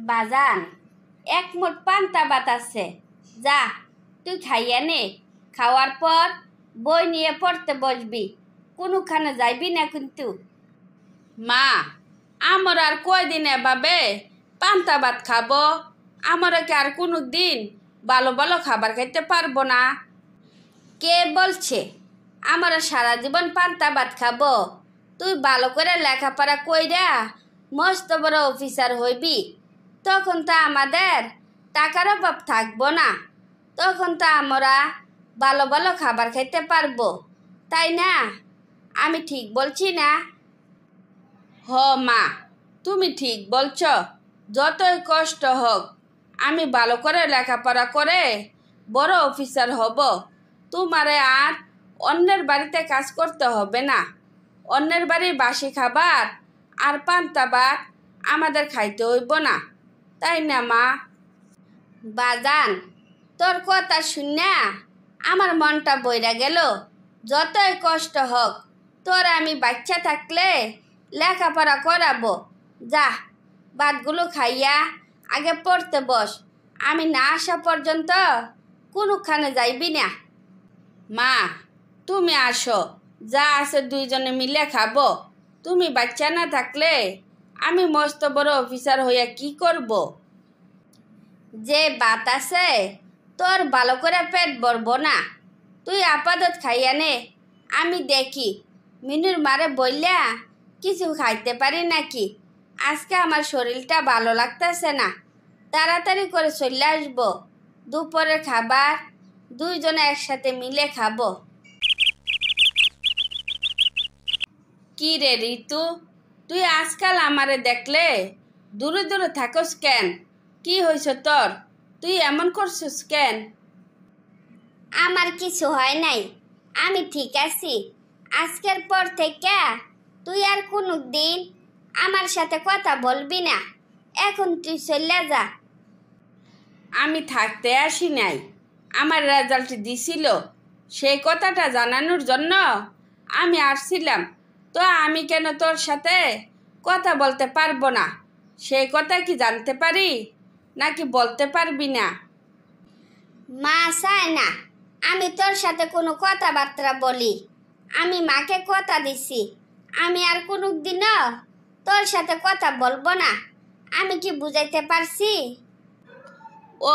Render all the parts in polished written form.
বাজান, এক মুঠ পান্তা ভাত আছে, যা তুই খাইয়া নে। খাওয়ার পর বই নিয়ে পড়তে বসবি, কোনোখানে যাইবি না কিন্তু। মা, আমার আর কয়দিন এভাবে পান্তা ভাত খাবো? আমরা কি আর কোনো দিন ভালো ভালো খাবার খাইতে পারবো না? কে বলছে আমরা সারা জীবন পান্তা ভাত খাবো? তুই ভালো করে লেখাপড়া কইরা মস্ত বড় অফিসার হইবি, তখন তো আমাদের টাকার অভাব থাকবো না। তখন তো আমরা ভালো ভালো খাবার খাইতে পারবো, তাই না? আমি ঠিক বলছি না? হ মা, তুমি ঠিক বলছ। যতই কষ্ট হোক, আমি ভালো করে লেখাপড়া করে বড় অফিসার হব। তোমারে আর অন্যের বাড়িতে কাজ করতে হবে না। অন্যের বাড়ির বাসি খাবার আর পান্তা ভাত আমাদের খাইতে হইব না, তাই না মা? বাজান, তোর কথা শুনে আমার মনটা বইরা গেল। যতই কষ্ট হোক, তোর আমি বাচ্চা থাকলে লেখাপড়া করাবো। যা, ভাতগুলো খাইয়া আগে পড়তে বস। আমি না আসা পর্যন্ত কোনোখানে যাইবি না। মা, তুমি আসো, যা আছে দুইজনে মিলে খাবো। তুমি বাচ্চা না থাকলে আমি মস্ত বড় অফিসার হইয়া কি করব? যে ভাত আছে তোর ভালো করে পেট ভরবো না, তুই আপাতত খাইয়া নে। আমি দেখি মিনুর মারে বললা কিছু খাইতে পারি নাকি। আজকে আমার শরীরটা ভালো লাগতেছে না, তাড়াতাড়ি করে চলে আসবো। দুপুরের খাবার দুইজনে একসাথে মিলে খাবো। কি রে ঋতু, তুই আজকাল আমারে দেখলে দূরে দূরে থাকস কেন? কি হয়েছে তোর? তুই এমন করছিস কেন? আমার কিছু হয় নাই, আমি ঠিক আছি। আজকের পর থেকে তুই আর কোনো দিন আমার সাথে কথা বলবি না। এখন তুই চলে যা। আমি থাকতে আসি নাই, আমার রেজাল্ট দিছিল, সেই কথাটা জানানোর জন্য আমি আসছিলাম। তো আমি কেন তোর সাথে কথা বলতে পারবো না? সেই কথা কি জানতে পারি নাকি বলতে পারবি না? মা চায় না আমি তোর সাথে কোনো কথাবার্তা বলি। আমি মাকে কথা দিছি, আমি আর কোনো দিনও তোর সাথে কথা বলবো না। আমি কি বুঝাইতে পারছি?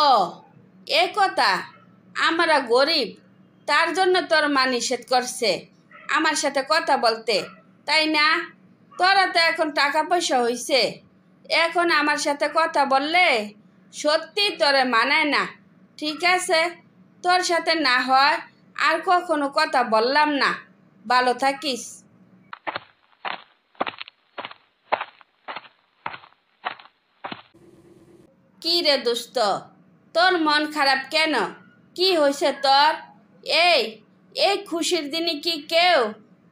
ও, এ কথা। আমরা গরিব, তার জন্য তোর মা নিষেধ করছে আমার সাথে কথা বলতে, তাই না? তোরা তো এখন টাকা পয়সা হইছে, এখন আমার সাথে কথা বললে সত্যি তোরে মানায় না। ঠিক আছে, তোর সাথে না হয় আর কখনো কথা বললাম না। ভালো থাকিস। কি রে দোস্ত, তোর মন খারাপ কেন? কি হয়েছে তোর? এই এই খুশির দিনে কি কেউ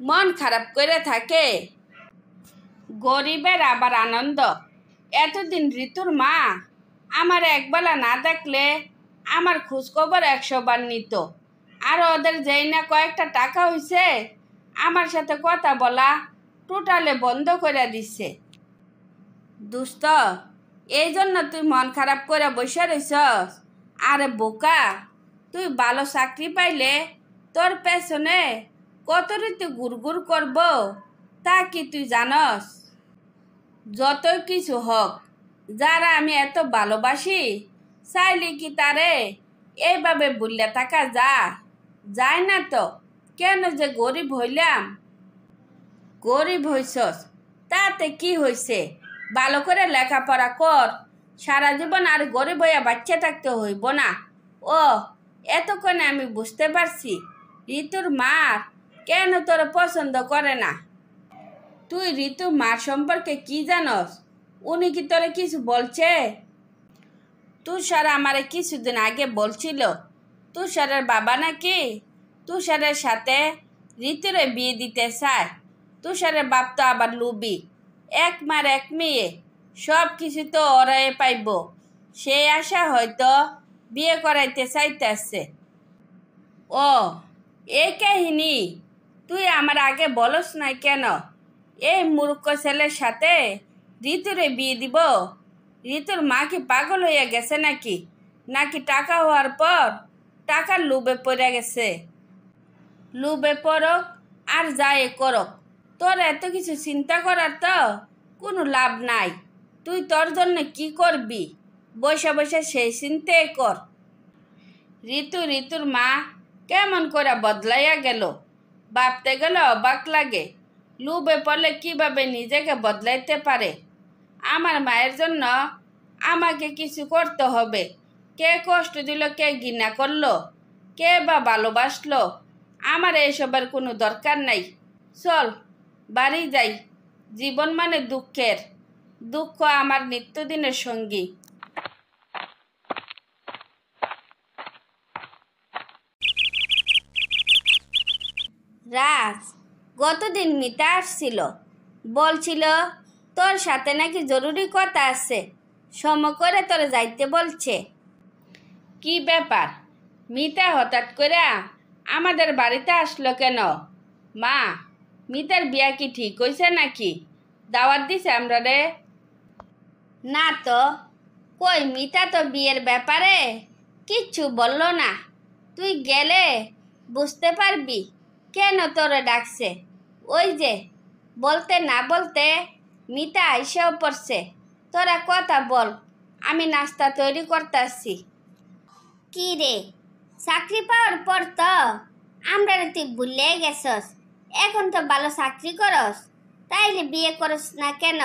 মন খারাপ করে থাকে? গরিবের আবার আনন্দ। এতদিন ঋতুর মা আমার একবেলা না দেখলে আমার খোঁজখবর 100 বার নিত। আর ওদের যেই না কয়েকটা টাকা হইছে, আমার সাথে কথা বলা টোটালে বন্ধ করে দিছে। দোস্ত, এই জন্য তুই মন খারাপ করে বসে রইছস? আরে বোকা, তুই ভালো চাকরি পাইলে তোর পেছনে কত রীতি গুড় করব, তা কি তুই জানস? যতই কিছু হোক, যারা আমি এত ভালোবাসি, চাইলে কি তারে এইভাবে ভুলে থাকা যায় না তো? কেন যে গরিব হইলাম? গরিব হইছস তাতে কি হইছে? ভালো করে লেখাপড়া কর, সারা জীবন আর গরিব হইয়া বাচ্চা থাকতে হইব না। ও, এতক্ষণে আমি বুঝতে পারছি ঋতুর মার কেন তোর পছন্দ করে না। তুই ঋতু মার সম্পর্কে কি জানস? উনি কি তোরে কিছু বলছে? তুষার আমারে কিছুদিন আগে বলছিল তুষারের বাবা নাকি তুষারের সাথে ঋতুরে বিয়ে দিতে চায়। তুষারের বাপ তো আবার লুবি, এক মার এক মেয়ে, সব কিছু তো ওরাই পাইব। সেই আশা হয়তো বিয়ে করাইতে চাইতেছে। ও, এই কাহিনী তুই আমার আগে বলস নাই কেন? এই মূর্খ ছেলের সাথে ঋতুরে বিয়ে দিব? ঋতুর মা কি পাগল হইয়া গেছে নাকি? নাকি টাকা হওয়ার পর টাকার লোভে পড়ে গেছে? লোভে পড়ক আর যাই করক, তোর এত কিছু চিন্তা করার তো কোনো লাভ নাই। তুই তোর জন্য কি করবি, বসে বসে সেই চিন্তাই কর। ঋতুর মা কেমন করে বদলাইয়া গেল, ভাবতে গেলে অবাক লাগে। লোভে পড়লে কিভাবে নিজেকে বদলাইতে পারে। আমার মায়ের জন্য আমাকে কিছু করতে হবে। কে কষ্ট দিল, কে ঘৃণা করলো, কে বা ভালোবাসলো, আমার এসবের কোনো দরকার নাই। চল বাড়ি যাই। জীবন মানে দুঃখের, দুঃখ আমার নিত্যদিনের সঙ্গী। রাজ, গতদিন মিতা আসছিল, বলছিল তোর সাথে নাকি জরুরি কথা আছে, সময় করে তোরে যাইতে বলছে। কি ব্যাপার? মিতা হঠাৎ করে আমাদের বাড়িতে আসলো কেন? মা, মিতার বিয়া কি ঠিক হয়েছে নাকি? দাওয়াত দিছে আমরা রে? না তো, কই মিতা তো বিয়ের ব্যাপারে কিচ্ছু বললো না। তুই গেলে বুঝতে পারবি কেন তোরে ডাকছে। ওই যে বলতে না বলতে মিতা আইসাও পড়ছে। তোরা কথা বল, আমি নাস্তা তৈরি করতেছি। কি রে, চাকরি পাওয়ার পর তো আমরা তুই ভুলে গেছস। এখন তো ভালো চাকরি করস, তাইলে বিয়ে করস না কেন?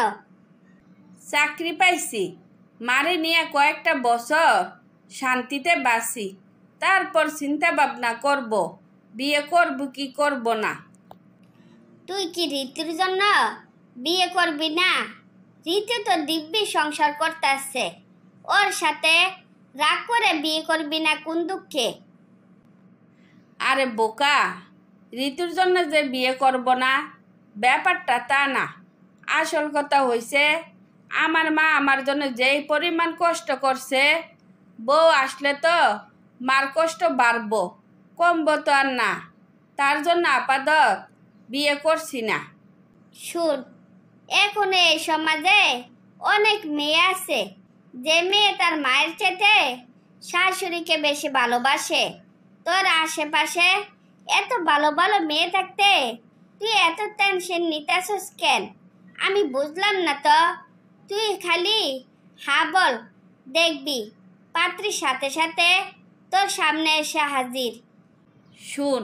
চাকরি পাইছি, মারে নিয়ে কয়েকটা বছর শান্তিতে বাঁচি, তারপর চিন্তা ভাবনা করব বিয়ে করব কি করব না। তুই কি ঋতুর জন্য বিয়ে করবি না? ঋতু তো দিব্যি সংসার করতেছে, ওর সাথে রাগ করে বিয়ে করবি না কোন দুঃখে? আরে বোকা, ঋতুর জন্য যে বিয়ে করব না ব্যাপারটা তা না। আসল কথা হইছে, আমার মা আমার জন্য যেই পরিমাণ কষ্ট করছে, বউ আসলে তো মার কষ্ট বাড়বো, কমবো তো আর না। তার জন্য আপাতত বিয়ে করছি না। শুন, এখন এই সমাজে অনেক মেয়ে আছে যে মেয়ে তার মায়ের চেয়ে শাশুড়িকে বেশি ভালোবাসে। তোর আশেপাশে এত ভালো ভালো মেয়ে থাকতে তুই এত টেনশন নিতেছিস কেন? আমি বুঝলাম না তো। তুই খালি হা বল, দেখবি পাত্রীর সাথে সাথে তোর সামনে এসে হাজির। শুন,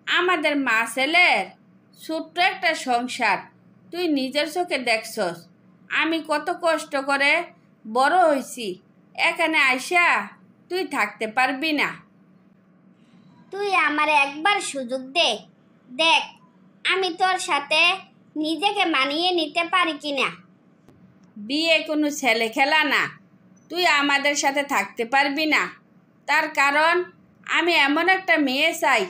আমাদের মা ছেলের ছোট্ট একটা সংসার, তুই নিজের চোখে দেখছস আমি কত কষ্ট করে বড় হয়েছি। এখানে আইসা তুই থাকতে পারবি না। তুই আমার একবার সুযোগ দে, দেখ আমি তোর সাথে নিজেকে মানিয়ে নিতে পারি কিনা। বিয়ে কোনো ছেলে খেলা না, তুই আমাদের সাথে থাকতে পারবি না। তার কারণ আমি এমন একটা মেয়ে চাই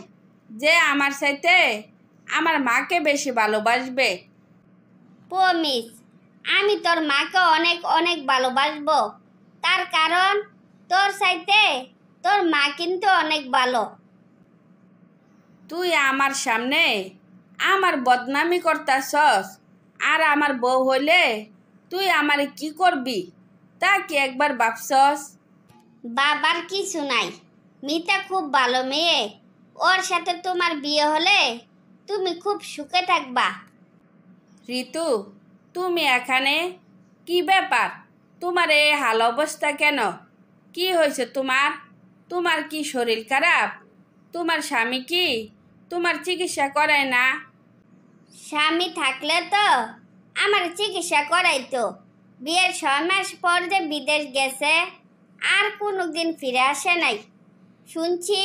যে আমার সাথে আমার মাকে বেশি ভালোবাসবে। প্রমিস, আমি তোর মাকে অনেক অনেক ভালোবাসবো। তার কারণ তোর সাথে তোর মা কিন্তু অনেক ভালো। তুই আমার সামনে আমার বদনামি করতাছস, আর আমার বউ হইলে তুই আমারে কি করবি তা কি একবার ভাবছস? বাবার কিছু নাই, মিতা খুব ভালো মেয়ে। ওর সাথে তোমার বিয়ে হলে তুমি খুব সুখে থাকবা। ঋতু, তুমি এখানে? কি ব্যাপার, তোমার এই হাল অবস্থা কেন? কি হয়েছে তোমার? তোমার কি শরীর খারাপ? তোমার স্বামী কি তোমার চিকিৎসা করায় না? স্বামী থাকলে তো আমার চিকিৎসা করাইতো। বিয়ের 6 মাস পর যে বিদেশ গেছে, আর কোনোদিন ফিরে আসে নাই। শুনছি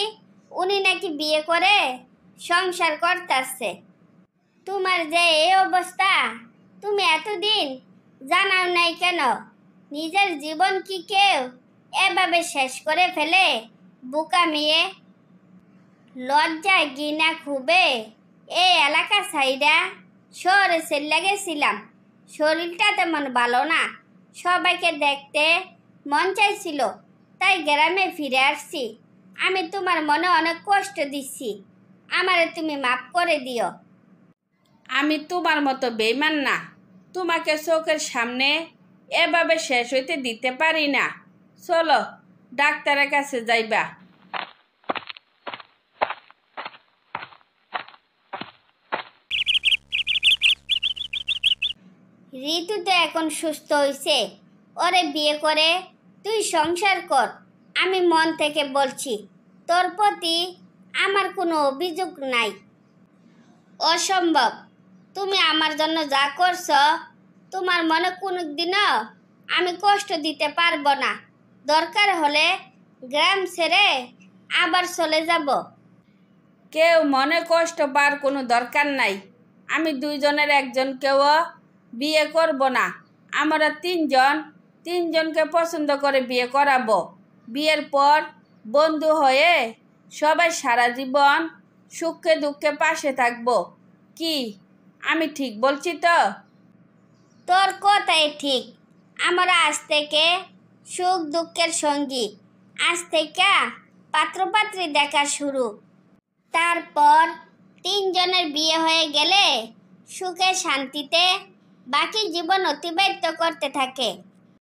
উনি নাকি বিয়ে করে সংসার করতেছে। তোমার যে এই অবস্থা, তুমি এতদিন জানাও নাই কেন? নিজের জীবন কি কেউ এভাবে শেষ করে ফেলে? বোকা মেয়ে, লজ্জায় ঘৃণা খুবে এই এলাকা সাইডা শহরে চলে গেছিলাম। শরীরটা তেমন ভালো না, সবাইকে দেখতে মন চাইছিল, তাই গ্রামে ফিরে আসছি। আমি তোমার মনে অনেক কষ্ট দিচ্ছি, আমারে তুমি মাফ করে দিও। আমি তোমার মতো বেইমান না। তোমাকে চোখের সামনে এভাবে শেষ হইতে দিতে পারি না। চলো ডাক্তারের কাছে যাইবা। ঋতু তো এখন সুস্থ হয়েছে, ওরে বিয়ে করে তুই সংসার কর। আমি মন থেকে বলছি, তোর প্রতি আমার কোনো অভিযোগ নাই। অসম্ভব, তুমি আমার জন্য যা করছো, তোমার মনে কোনো দিনও আমি কষ্ট দিতে পারবো না। দরকার হলে গ্রাম ছেড়ে আবার চলে যাব। কেউ মনে কষ্ট পাওয়ার কোনো দরকার নাই। আমি দুইজনের একজনকেও বিয়ে করব না। আমরা তিনজনকে পছন্দ করে বিয়ে করাবো। বিয়ের পর বন্ধু হয়ে সবাই সারা জীবন সুখে দুঃখে পাশে থাকবো। কি আমি ঠিক বলছি তো? তোর কথাই ঠিক। আমরা আজ থেকে সুখ দুঃখের সঙ্গী। আজ থেকে পাত্রপাত্রী দেখা শুরু। তারপর তিনজনের বিয়ে হয়ে গেলে সুখে শান্তিতে বাকি জীবন অতিবাহিত করতে থাকে।